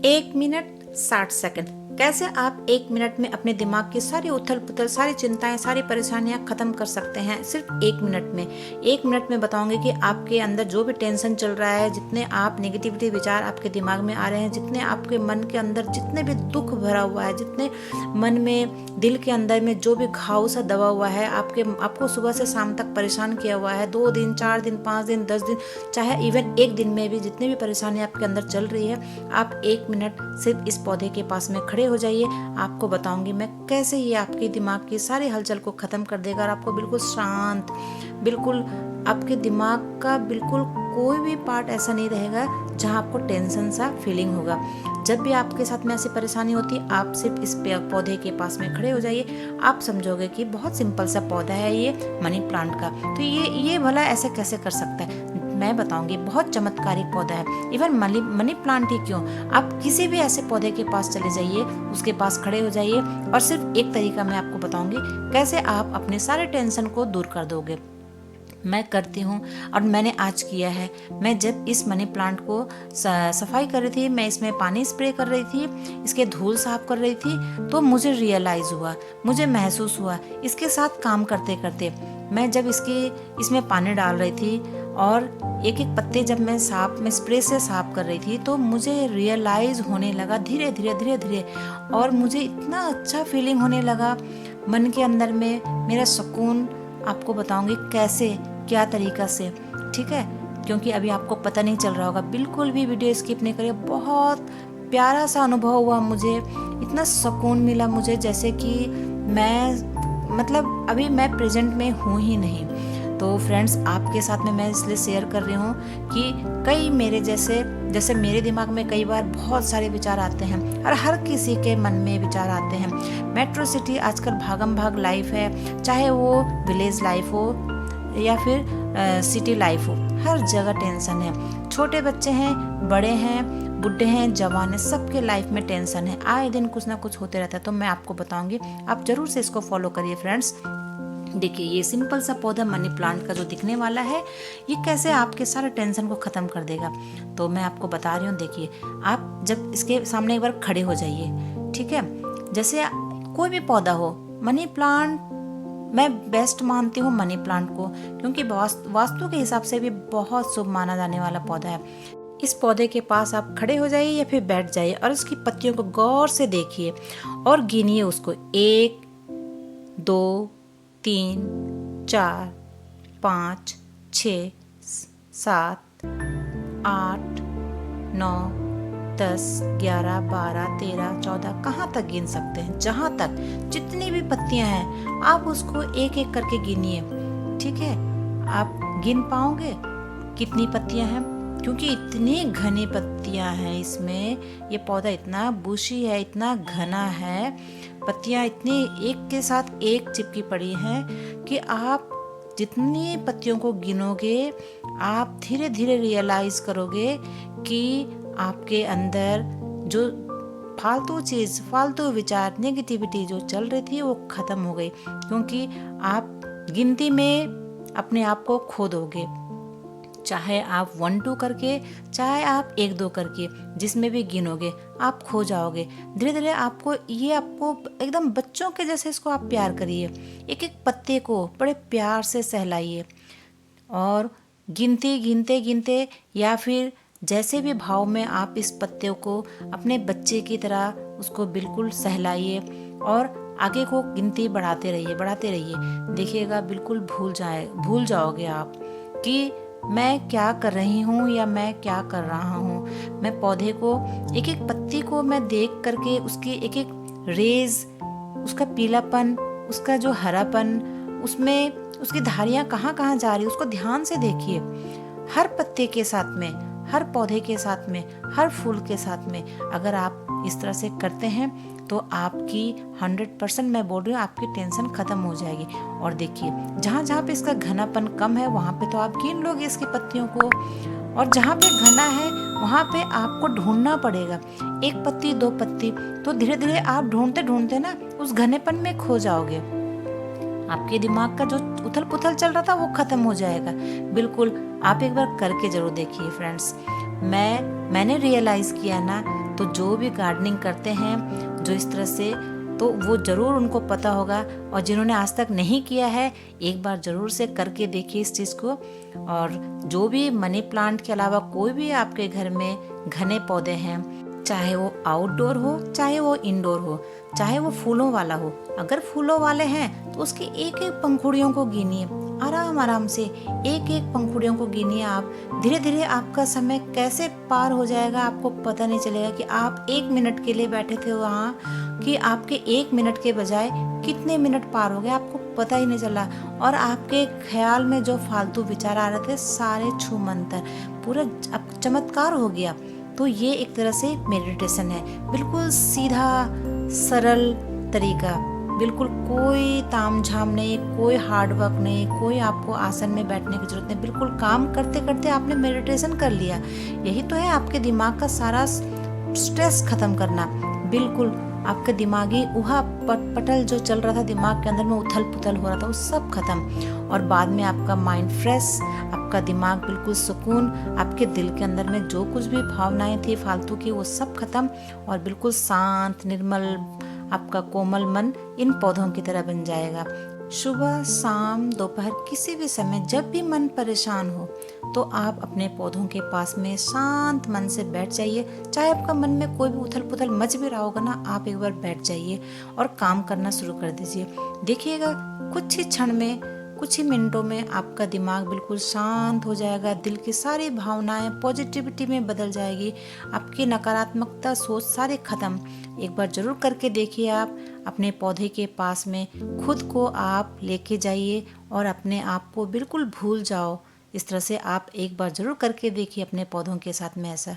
1 minute 60 second. कैसे आप 1 minute में अपने दिमाग की सारी उथल पुथल, सारी चिंताएं, सारी परेशानियां खत्म कर सकते हैं सिर्फ 1 मिनट में। 1 मिनट में बताऊंगी कि आपके अंदर जो भी टेंशन चल रहा है, जितने आप नेगेटिविटी विचार आपके दिमाग में आ रहे हैं, जितने आपके मन के अंदर जितने भी दुख भरा हुआ है, जितने मन में दिल के अंदर में जो भी घाव सा दबा हुआ है, आपको सुबह से शाम तक परेशान किया हुआ है, 2 दिन 4 दिन 5 दिन 10 दिन, चाहे इवन 1 दिन में भी जितने भी परेशानी आपके अंदर चल रही है, आप 1 मिनट सिर्फ इस पौधे के पास में खड़े हो जाइए। आपको बताऊंगी मैं कैसे ये आपके दिमाग की सारी हलचल को खत्म कर देगा और आपको बिल्कुल शांत, बिल्कुल आपके दिमाग का बिल्कुल कोई भी पार्ट ऐसा नहीं रहेगा जहां आपको टेंशन सा फीलिंग होगा। जब भी आपके साथ में ऐसी परेशानी होती है, आप सिर्फ इस पौधे के पास में खड़े हो जाइए। आप समझोगे कि बहुत सिंपल सा पौधा है ये मनी प्लांट का, तो ये भला ऐसे कैसे कर सकता है। मैं बताऊंगी, बहुत चमत्कारिक पौधा है। इवन मनी प्लांट ही क्यों, आप किसी भी ऐसे पौधे के पास चले जाइए, उसके पास खड़े हो जाइए और सिर्फ एक तरीका मैं आपको बताऊंगी कैसे आप अपने सारे टेंशन को दूर कर दोगे। मैं करती हूँ और मैंने आज किया है। मैं जब इस मनी प्लांट को सफाई कर रही थी, मैं इसमें पानी स्प्रे कर रही थी, इसके धूल साफ कर रही थी, तो मुझे रियलाइज़ हुआ, मुझे महसूस हुआ इसके साथ काम करते करते। मैं जब इसमें पानी डाल रही थी और एक एक पत्ते जब मैं स्प्रे से साफ कर रही थी, तो मुझे रियलाइज़ होने लगा धीरे धीरे धीरे धीरे, और मुझे इतना अच्छा फीलिंग होने लगा मन के अंदर में, मेरा सुकून। आपको बताऊंगी कैसे, क्या तरीका से, ठीक है, क्योंकि अभी आपको पता नहीं चल रहा होगा। बिल्कुल भी वीडियो स्किप नहीं करिए। बहुत प्यारा सा अनुभव हुआ मुझे, इतना सुकून मिला मुझे जैसे कि अभी मैं प्रेजेंट में हूँ ही नहीं। तो फ्रेंड्स, आपके साथ में मैं इसलिए शेयर कर रही हूँ कि कई मेरे जैसे मेरे दिमाग में कई बार बहुत सारे विचार आते हैं और हर किसी के मन में विचार आते हैं। मेट्रो सिटी आजकल भागम भाग लाइफ है, चाहे वो विलेज लाइफ हो या फिर सिटी लाइफ हो, हर जगह टेंशन है। छोटे बच्चे हैं, बड़े हैं, बुढ़े हैं, जवान हैं, सबके लाइफ में टेंशन है। आए दिन कुछ ना कुछ होते रहता है। तो मैं आपको बताऊंगी, आप जरूर से इसको फॉलो करिए फ्रेंड्स। देखिए, ये सिंपल सा पौधा मनी प्लांट का जो दिखने वाला है, ये कैसे आपके सारे टेंशन को ख़त्म कर देगा। तो मैं आपको बता रही हूँ। देखिए, आप जब इसके सामने एक बार खड़े हो जाइए, ठीक है, जैसे कोई भी पौधा हो, मनी प्लांट मैं बेस्ट मानती हूँ मनी प्लांट को, क्योंकि वास्तु के हिसाब से भी बहुत शुभ माना जाने वाला पौधा है। इस पौधे के पास आप खड़े हो जाइए या फिर बैठ जाइए और उसकी पत्तियों को गौर से देखिए और गिनिए उसको। 1 2 3 4 5 6 7 8 9 10 11 12 13 14, कहाँ तक गिन सकते हैं, जहाँ तक जितनी भी पत्तियां हैं आप उसको एक एक करके गिनिए, ठीक है। आप गिन पाओगे कितनी पत्तियां हैं, क्योंकि इतनी घनी पत्तियां हैं इसमें। ये पौधा इतना बुशी है, इतना घना है, पत्तियां इतनी एक के साथ एक चिपकी पड़ी हैं कि आप जितनी पत्तियों को गिनोगे, आप धीरे धीरे रियलाइज करोगे कि आपके अंदर जो फालतू विचार, नेगेटिविटी जो चल रही थी वो खत्म हो गई, क्योंकि आप गिनती में अपने आप को खो दोगे। चाहे आप 1 2 करके, चाहे आप 1 2 करके, जिसमें भी गिनोगे आप खो जाओगे। धीरे धीरे आपको एकदम बच्चों के जैसे इसको आप प्यार करिए। एक एक पत्ते को बड़े प्यार से सहलाइए और गिनते या फिर जैसे भी भाव में आप इस पत्ते को अपने बच्चे की तरह उसको बिल्कुल सहलाइए और आगे को गिनती बढ़ाते रहिए। देखिएगा, बिल्कुल भूल जाओगे आप कि मैं क्या कर रही हूँ या मैं क्या कर रहा हूँ। मैं पौधे को, एक एक पत्ती को मैं देख करके उसकी एक एक रेज, उसका पीलापन, उसका जो हरापन, उसमें उसकी धारियाँ कहाँ कहाँ जा रही है, उसको ध्यान से देखिए। हर पत्ते के साथ में, हर पौधे के साथ में, हर फूल के साथ में अगर आप इस तरह से करते हैं तो आपकी 100% मैं बोल रही हूँ, आपकी टेंशन खत्म हो जाएगी। और देखिए, जहाँ जहाँ पे इसका घनापन कम है वहाँ पे तो आप गिन लोगे इसकी पत्तियों को, और जहाँ पे घना है वहाँ पे आपको ढूंढना पड़ेगा, 1 पत्ती 2 पत्ती। तो धीरे धीरे आप ढूंढते ना उस घनेपन में खो जाओगे। आपके दिमाग का जो उथल पुथल चल रहा था वो खत्म हो जाएगा। बिल्कुल, आप एक बार करके जरूर देखिए फ्रेंड्स। मैंने रियलाइज किया ना, तो जो भी गार्डनिंग करते हैं जो इस तरह से, तो वो ज़रूर उनको पता होगा। और जिन्होंने आज तक नहीं किया है, एक बार ज़रूर से करके देखिए इस चीज़ को। और जो भी मनी प्लांट के अलावा कोई भी आपके घर में घने पौधे हैं, चाहे वो आउटडोर हो चाहे वो इंडोर हो, चाहे वो फूलों वाला हो, अगर फूलों वाले हैं तो उसकी एक एक पंखुड़ियों को गिनिए, आराम आराम से एक एक पंखुड़ियों को गिनिए। आप धीरे धीरे आपका समय कैसे पार हो जाएगा आपको पता नहीं चलेगा कि आप 1 मिनट के लिए बैठे थे वहाँ, कि आपके 1 मिनट के बजाय कितने मिनट पार हो गए आपको पता ही नहीं चला। और आपके ख्याल में जो फालतू विचार आ रहे थे सारे छूमंतर, पूरा अब चमत्कार हो गया। तो ये एक तरह से मेडिटेशन है, बिल्कुल सीधा सरल तरीका, बिल्कुल कोई तामझाम नहीं, कोई हार्ड वर्क नहीं, कोई आपको आसन में बैठने की जरूरत नहीं, बिल्कुल काम करते करते आपने मेडिटेशन कर लिया। यही तो है आपके दिमाग का सारा स्ट्रेस खत्म करना। बिल्कुल आपका दिमागी उहा पटल जो चल रहा था दिमाग के अंदर में, उथल पुथल हो रहा था, वो सब खत्म। और बाद में आपका माइंड फ्रेश, आपका दिमाग बिल्कुल सुकून, आपके दिल के अंदर में जो कुछ भी भावनाएं थी फालतू की वो सब खत्म, और बिल्कुल शांत निर्मल आपका कोमल मन इन पौधों की तरह बन जाएगा। सुबह शाम दोपहर किसी भी समय जब भी मन परेशान हो तो आप अपने पौधों के पास में शांत मन से बैठ जाइए। चाहे आपका मन में कोई भी उथल पुथल मच भी रहा होगा ना, आप एक बार बैठ जाइए और काम करना शुरू कर दीजिए। देखिएगा कुछ ही क्षण में, कुछ ही मिनटों में आपका दिमाग बिल्कुल शांत हो जाएगा, दिल की सारी भावनाएं पॉजिटिविटी में बदल जाएगी, आपकी नकारात्मकता सोच सारे खत्म। एक बार जरूर करके देखिए। आप अपने पौधे के पास में खुद को आप लेके जाइए और अपने आप को बिल्कुल भूल जाओ। इस तरह से आप एक बार जरूर करके देखिए अपने पौधों के साथ में ऐसा।